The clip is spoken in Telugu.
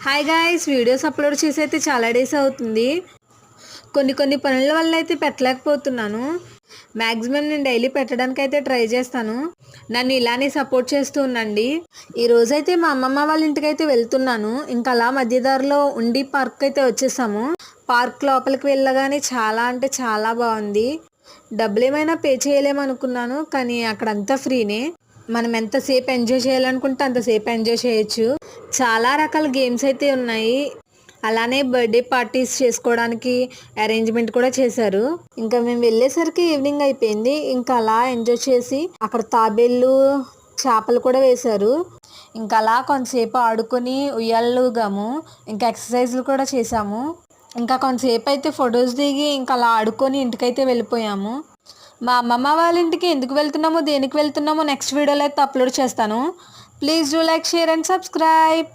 హాయ్ గాయ్స్, వీడియోస్ అప్లోడ్ చేసి అయితే చాలా డేస్ అవుతుంది. కొన్ని పనుల వల్ల అయితే పెట్టలేకపోతున్నాను. మ్యాక్సిమం నేను డైలీ పెట్టడానికి అయితే ట్రై చేస్తాను. నన్ను ఇలానే సపోర్ట్ చేస్తూ ఉండండి. ఈరోజైతే మా అమ్మమ్మ వాళ్ళ ఇంటికి అయితే వెళ్తున్నాను. ఇంకా అలా మధ్యదారిలో ఉండి పార్క్ అయితే వచ్చేసాము. పార్క్ లోపలికి వెళ్ళగానే చాలా అంటే చాలా బాగుంది. డబ్బులు ఏమైనా పే చేయలేమనుకున్నాను, కానీ అక్కడంతా ఫ్రీనే. మనం ఎంతసేపు ఎంజాయ్ చేయాలనుకుంటే అంతసేపు ఎంజాయ్ చేయొచ్చు. చాలా రకాల గేమ్స్ అయితే ఉన్నాయి. అలానే బర్త్డే పార్టీస్ చేసుకోవడానికి అరేంజ్మెంట్ కూడా చేశారు. ఇంకా మేము వెళ్ళేసరికి ఈవినింగ్ అయిపోయింది. ఇంకా అలా ఎంజాయ్ చేసి అక్కడ తాబేళ్ళు, చేపలు కూడా వేశారు. ఇంకా అలా కొంతసేపు ఆడుకొని ఉయ్యాలుగాము. ఇంకా ఎక్సర్సైజ్లు కూడా చేసాము. ఇంకా కొంతసేపు అయితే ఫొటోస్ దిగి ఇంకా అలా ఆడుకొని ఇంటికైతే వెళ్ళిపోయాము. మా అమ్మమ్మ వాళ్ళ ఇంటికి ఎందుకు వెళ్తున్నామో, దేనికి వెళ్తున్నామో నెక్స్ట్ వీడియోలో అయితే అప్లోడ్ చేస్తాను. Please do like, share and subscribe.